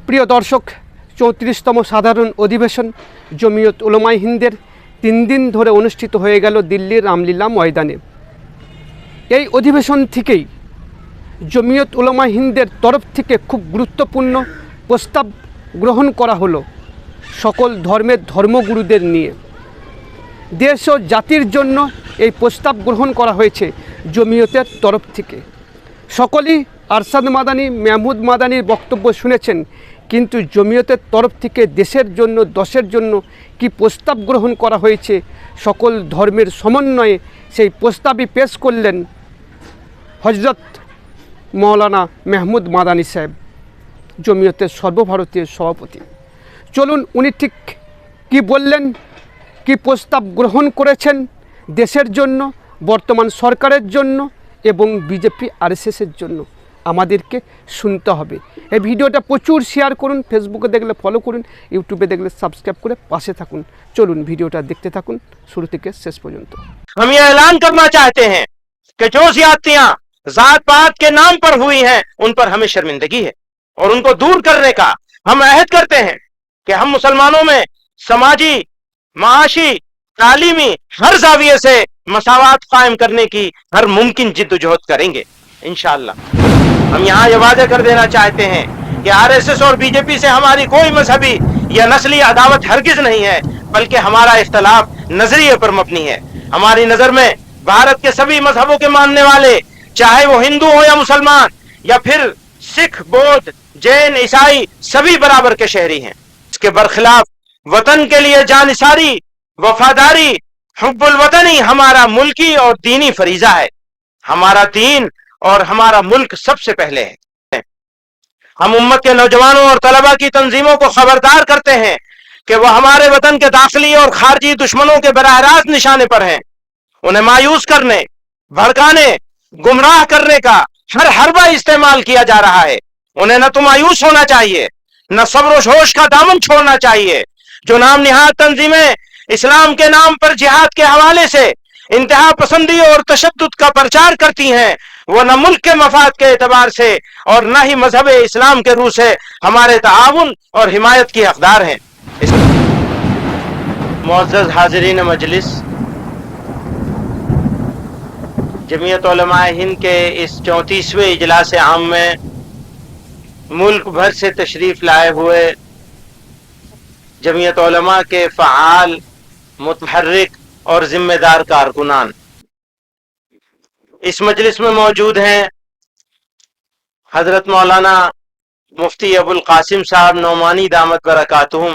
প্রিয় দর্শক, 34তম সাধারণ অধিবেশন জমিয়ত উলামায়ে হিন্দের 3 দিন ধরে অনুষ্ঠিত হয়ে গেল দিল্লির রামলীলা ময়দানে। এই অধিবেশন থেকেই জমিয়ত উলামায়ে হিন্দের তরফ থেকে খুব গুরুত্বপূর্ণ প্রস্তাব গ্রহণ করা হলো সকল ধর্মের ধর্মগুরুদের নিয়ে। দেশ ও জাতির জন্য এই প্রস্তাব গ্রহণ করা হয়েছে জমিয়তের তরফ থেকে। সকলেই আরশাদ মাদানী, মাহমুদ মাদানীর বক্তব্য শুনেছেন, কিন্তু জমিয়তের তরফ থেকে দেশের জন্য, দশের জন্য কি প্রস্তাব গ্রহণ করা হয়েছে সকল ধর্মের সমন্বয়ে, সেই প্রস্তাবই পেশ করলেন হজরত মৌলানা মাহমুদ মাদানী সাহেব, জমিয়তের সর্বভারতীয় সভাপতি। চলুন উনি ঠিক কি বললেন, কি প্রস্তাব গ্রহণ করেছেন দেশের জন্য, বর্তমান সরকারের জন্য এবং বিজেপি আরএসএসের জন্য, আমাদেরকে শুনতে হবে। এই ভিডিওটা প্রচুর শেয়ার করুন, ফেসবুকে দেখলে ফলো করুন, ইউটিউবে দেখলে সাবস্ক্রাইব করে পাশে থাকুন। চলুন ভিডিওটা দেখতে থাকুন শুরু থেকে শেষ পর্যন্ত। हम ये ऐलान करना चाहते हैं कि जो ज्यादतियां जात पात के नाम पर हुई हैं उन पर हमें शर्मिंदगी है और उनको दूर करने का हम अहद करते हैं कि हम मुसलमानों में समाजी, माशी, तालीमी हर जाविये से मसावत कायम करने की हर मुमकिन जिद्दोजहद करेंगे इंशाअल्लाह। हम यहाँ ये वादा कर देना चाहते हैं कि आरएसएस और बीजेपी से हमारी कोई मजहबी या नस्ली अदावत हरगिज नहीं है, बल्कि हमारा इख्तलाफ नजरिए पर मबनी है। हमारी नजर में भारत के सभी मजहबों के मानने वाले, चाहे वो हिंदू हो या मुसलमान या फिर सिख, बौद्ध, जैन, ईसाई, सभी बराबर के शहरी हैं। इसके बरखिलाफ वतन के लिए जानिसारी, वफादारी, हुब्बुल वतनी हमारा मुल्की और दीनी फरीजा है। हमारा दीन और हमारा मुल्क सबसे पहले है। हम उम्मत के नौजवानों और तलबा की तंजीमों को खबरदार करते हैं कि वह हमारे वतन के दाखिली और खारजी दुश्मनों के बराह रास्त निशाने पर हैं। उन्हें मायूस करने, भड़काने, गुमराह करने का हर हरबा इस्तेमाल किया जा रहा है। उन्हें न तो मायूस होना चाहिए, न सब्र होश का दामन छोड़ना चाहिए। जो नाम निहाद तंजीमें इस्लाम के नाम पर जिहाद के हवाले से इंतहा पसंदी और तशद्दुद का प्रचार करती हैं, वो न मुल्क के मफाद के एतबार से और न ही मजहब इस्लाम के रूह से हमारे ताउन और हिमायत की हकदार हैं। मुअज़्ज़ज़ हाज़रीन मजलिस, जमीयत उलमाए हिंद के इस 34वें इजलास आम में मुल्क भर से तशरीफ लाए हुए जमीयत उलमा के फ़आल, मुतहर्रिक और जिम्मेदार कारकुनान इस मजलिस में मौजूद हैं। हजरत मौलाना मुफ्ती अबुल कासिम साहब नौमानी दामत बरकातुहुम,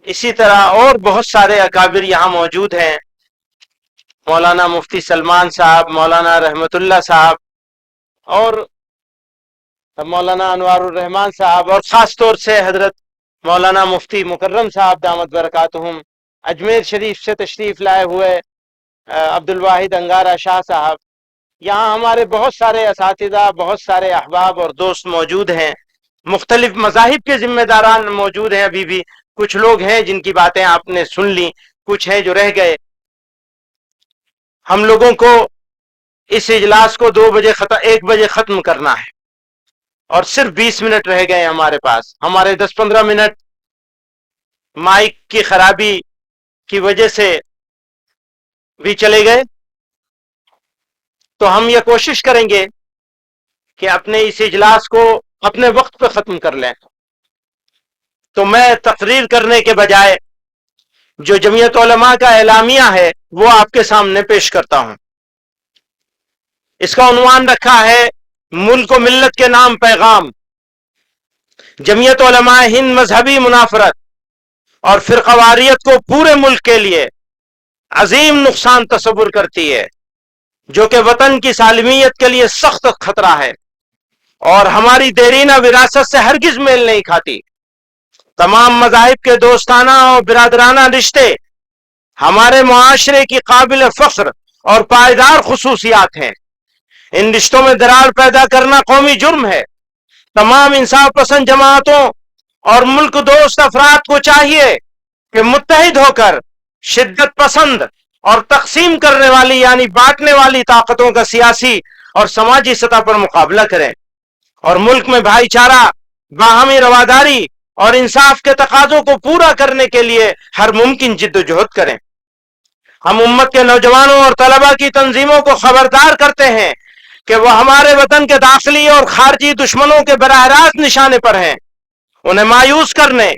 इसी तरह और बहुत सारे अकाबिर यहाँ मौजूद हैं। मौलाना मुफ्ती सलमान साहब, मौलाना रहमतुल्लाह साहब और मौलाना अनवारुर रहमान साहब और ख़ास तौर से हजरत मौलाना मुफ्ती मुकर्रम साहब दामत बरकातुहुम, अजमेर शरीफ से तशरीफ़ लाए हुए अब्दुल वाहिद अंगारा शाह साहब, यहाँ हमारे बहुत सारे असातिज़ा, बहुत सारे अहबाब और दोस्त मौजूद हैं। मुख्तलिफ मज़ाहिब के ज़िम्मेदारान मौजूद हैं। अभी भी कुछ लोग हैं जिनकी बातें आपने सुन ली, कुछ हैं जो रह गए। हम लोगों को इस इजलास को 1 बजे ख़त्म करना है और सिर्फ 20 मिनट रह गए हमारे पास। हमारे 10-15 मिनट माइक की खराबी की वजह से भी चले गए। तो हम ये कोशिश करेंगे कि अपने इस इजलास को अपने वक्त पे ख़त्म कर लें। तो मैं तकरीर करने के बजाय जो जमीयत उलमा का एलामिया है वो आपके सामने पेश करता हूं। इसका उन्वान रखा है मुल्क व मिल्लत के नाम पैगाम। जमीयत उलमाए हिंद मजहबी मुनाफरत और फिरकावारियत को पूरे मुल्क के लिए अजीम नुकसान तस्वुर करती है, जो कि वतन की सालमियत के लिए सख्त खतरा है और हमारी देरीना विरासत से हरगिज मेल नहीं खाती। तमाम मज़ाहिब के दोस्ताना और बिरादराना रिश्ते हमारे मुआशरे की काबिल फख्र और पायदार खुसूसियात हैं। इन रिश्तों में दरार पैदा करना कौमी जुर्म है। तमाम इंसाफ पसंद जमातों और मुल्क दोस्त अफराद को चाहिए कि मुत्तहिद होकर शिद्दत पसंद और तकसीम करने वाली यानी बांटने वाली ताकतों का सियासी और समाजी सतह पर मुकाबला करें और मुल्क में भाईचारा, बाहमी रवादारी और इंसाफ के तकाजों को पूरा करने के लिए हर मुमकिन जिद्दोजहद करें। हम उम्मत के नौजवानों और तलबा की तंजीमों को खबरदार करते हैं कि वह हमारे वतन के दाखिली और खारजी दुश्मनों के बराह रास्त निशाने पर हैं। उन्हें मायूस करने,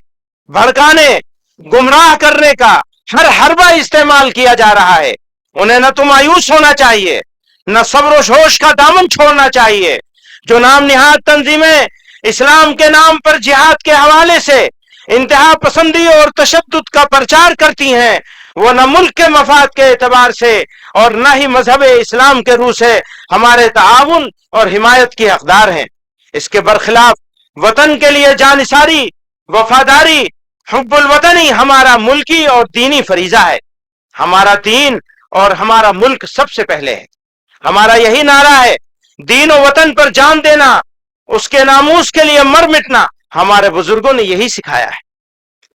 भड़काने, गुमराह करने का हर हरबा इस्तेमाल किया जा रहा है। उन्हें न तो मायूस होना चाहिए, न सब्र जोश का दामन छोड़ना चाहिए। जो नाम निहाद तंजीमें इस्लाम के नाम पर जिहाद के हवाले से इंतहा पसंदी और तशद्दुद का प्रचार करती हैं, वो न मुल्क के मफाद के एतबार से और न ही मजहब इस्लाम के रूह से हमारे ताउन और हिमायत की हकदार हैं। इसके बरखिलाफ वतन के लिए जानिसारी, वफादारी, हुब्बुल वतनी हमारा मुल्की और दीनी फरीजा है। हमारा दीन और हमारा मुल्क सबसे पहले है। हमारा यही नारा है, दीन और वतन पर जान देना, उसके नामूस के लिए मर मिटना। हमारे बुजुर्गों ने यही सिखाया है।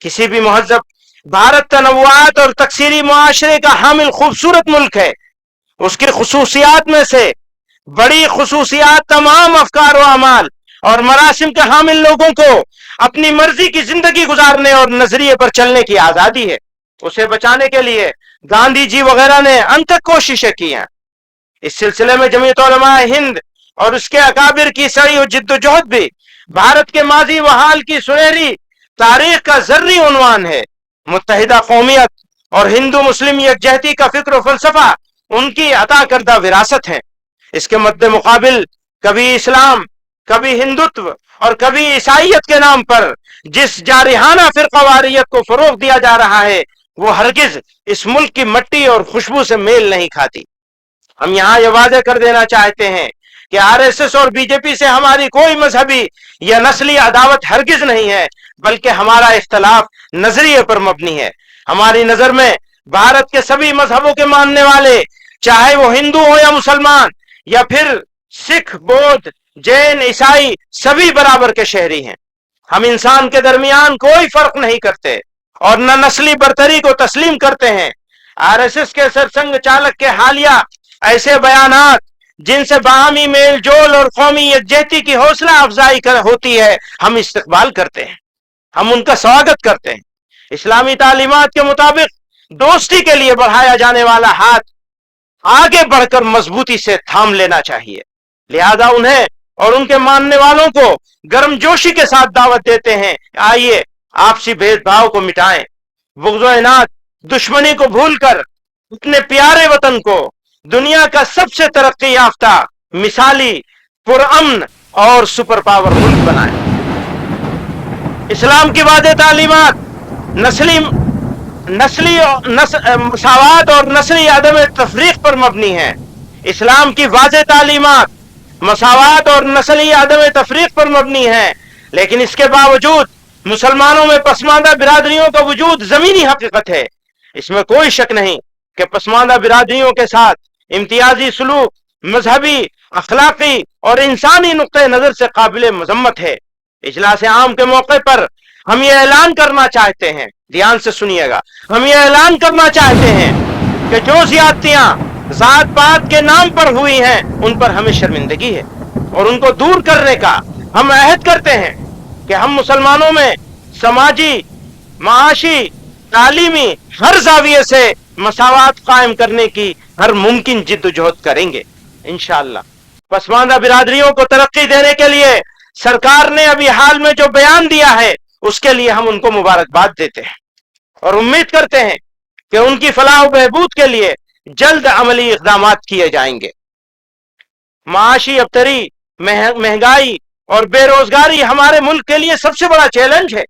किसी भी महजब भारत तनव्वुआत और तकसीरी मुआशरे का हामिल खूबसूरत मुल्क है। उसकी खुसूसियात में से बड़ी खुसूसियात तमाम अफकार व अमाल और मरासिम के हामिल लोगों को अपनी मर्जी की जिंदगी गुजारने और नजरिए पर चलने की आजादी है। उसे बचाने के लिए गांधी जी वगैरह ने अनथक कोशिशें की हैं। इस सिलसिले में जमीयत उलमा हिंद और उसके अकाबिर की सही और जिद्दोजहद भी भारत के माजी व हाल की सुनहरी तारीख का जर्री उन्वान है। मुत्तहिदा कौमियत और हिंदू मुस्लिम यकजहती का फिक्र और फलसफा उनकी अता करदा विरासत है। इसके मद्दे मुकाबिल कभी इस्लाम, कभी हिंदुत्व और कभी ईसाइयत के नाम पर जिस जारिहाना फिरकावारियत को फरोग दिया जा रहा है, वो हरगिज इस मुल्क की मट्टी और खुशबू से मेल नहीं खाती। हम यहाँ ये वादे कर देना चाहते हैं कि आरएसएस और बीजेपी से हमारी कोई मजहबी या नस्ली अदावत हरगिज नहीं है, बल्कि हमारा इख्तलाफ नजरिए पर मबनी है। हमारी नजर में भारत के सभी मजहबों के मानने वाले, चाहे वो हिंदू हो या मुसलमान या फिर सिख, बौद्ध, जैन, ईसाई, सभी बराबर के शहरी हैं। हम इंसान के दरमियान कोई फर्क नहीं करते और न नस्ली बरतरी को तस्लीम करते हैं। आरएसएस के सरसंघ चालक के हालिया ऐसे बयानात जिनसे बाहमी मेल जोल और कौमी यकजहती की हौसला अफजाई होती है, हम इस्तकबाल करते हैं, हम उनका स्वागत करते हैं। इस्लामी तालीमात के मुताबिक दोस्ती के लिए बढ़ाया जाने वाला हाथ आगे बढ़कर मजबूती से थाम लेना चाहिए। लिहाजा उन्हें और उनके मानने वालों को गर्मजोशी के साथ दावत देते हैं, आइए आपसी भेदभाव को मिटाएं, बुग़्ज़-ओ इनाद, दुश्मनी को भूलकर अपने प्यारे वतन को दुनिया का सबसे तरक्की याफ्ता, मिसाली, पुरअमन और सुपर पावर मुल्क बनाएं। इस्लाम की वादे तालीमात मसावात और नस्ली अदम तफरीक पर मबनी है। इस्लाम की वाज़े तालीमात मसावात और नस्ली अदम तफरीक पर मबनी है, लेकिन इसके बावजूद मुसलमानों में पसमानदा बिरादरियों का वजूद जमीनी हकीकत है। इसमें कोई शक नहीं कि पसमानदा बिरादरियों के साथ इम्तियाजी सलूक मजहबी, अखलाकी और इंसानी नुक्ते नजर से काबिल मजम्मत है। इजलास आम के मौके पर हम ये ऐलान करना चाहते हैं, ध्यान से सुनिएगा, हम ये ऐलान करना चाहते हैं कि जो ज्यादतियां जात पात के नाम पर हुई हैं, उन पर हमें शर्मिंदगी है और उनको दूर करने का हम अहद करते हैं कि हम मुसलमानों में समाजी, माशी, तालीमी हर जाविये से मसावात कायम करने की हर मुमकिन जिद्दोजहद करेंगे इंशाअल्लाह। पसमानदा बिरादरियों को तरक्की देने के लिए सरकार ने अभी हाल में जो बयान दिया है, उसके लिए हम उनको मुबारकबाद देते हैं और उम्मीद करते हैं कि उनकी फलाह व बहबूद के लिए जल्द अमली इक़दामात किए जाएंगे। माशी अबतरी, महंगाई और बेरोजगारी हमारे मुल्क के लिए सबसे बड़ा चैलेंज है।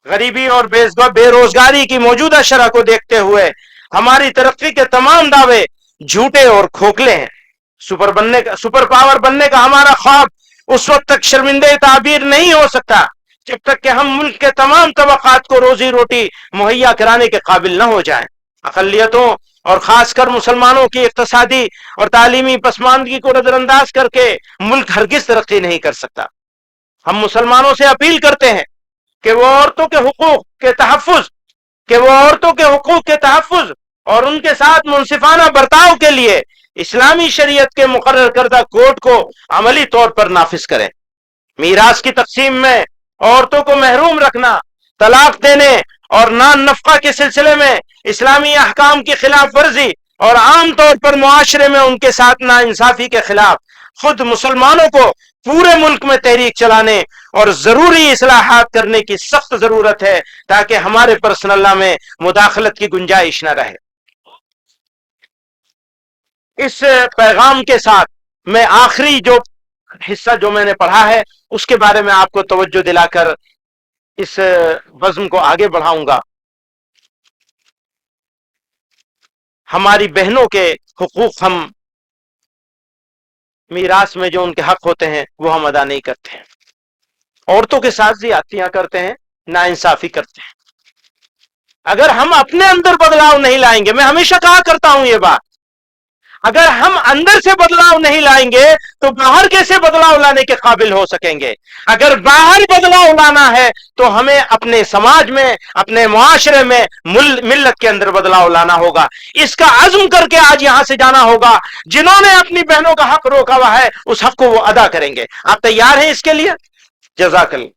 गरीबी और बेरोजगारी की मौजूदा शरह को देखते हुए हमारी तरक्की के तमाम दावे झूठे और खोखले हैं। सुपर पावर बनने का हमारा ख्वाब उस वक्त तक शर्मिंदे ताबीर नहीं हो सकता जब तक कि हम मुल्क के तमाम तबकात को रोजी रोटी मुहैया कराने के काबिल न हो जाएं। अक़लियतों और खासकर मुसलमानों की इक़्तिसादी और तालीमी पसमानदगी को नजरअंदाज करके मुल्क हरगिज तरक्की नहीं कर सकता। हम मुसलमानों से अपील करते हैं कि वो औरतों के हुकूक के तहफ़्फ़ुज़ और उनके साथ मुनसिफाना बर्ताव के लिए इस्लामी शरीयत के मुकर्रर करदा कोड को अमली तौर पर नाफिज करें। मीरास की तकसीम में औरतों को महरूम रखना, तलाक देने और नान नफका के सिलसिले में इस्लामी अहकाम की खिलाफ वर्जी और आम तौर पर मुआशरे में उनके साथ नाइंसाफी के खिलाफ खुद मुसलमानों को पूरे मुल्क में तहरीक चलाने और जरूरी इस्लाहात करने की सख्त जरूरत है, ताकि हमारे पर्सनल लॉ में मुदाखलत की गुंजाइश न रहे। इस पैगाम के साथ मैं आखिरी जो हिस्सा जो मैंने पढ़ा है उसके बारे में आपको तवज्जो दिलाकर इस बज़्म को आगे बढ़ाऊंगा। हमारी बहनों के हुकूक हम मीरास में जो उनके हक होते हैं वो हम अदा नहीं करते हैं, औरतों के साथ ज़्यादतियां करते हैं, नाइंसाफी करते हैं। अगर हम अपने अंदर बदलाव नहीं लाएंगे, मैं हमेशा कहा करता हूं ये बात, अगर हम अंदर से बदलाव नहीं लाएंगे तो बाहर कैसे बदलाव लाने के काबिल हो सकेंगे। अगर बाहर बदलाव लाना है तो हमें अपने समाज में, अपने मुआशरे में, मिल्लत के अंदर बदलाव लाना होगा। इसका अज़्म करके आज यहां से जाना होगा। जिन्होंने अपनी बहनों का हक रोका हुआ है उस हक को वो अदा करेंगे। आप तैयार हैं इसके लिए? जज़ाकल्लाह।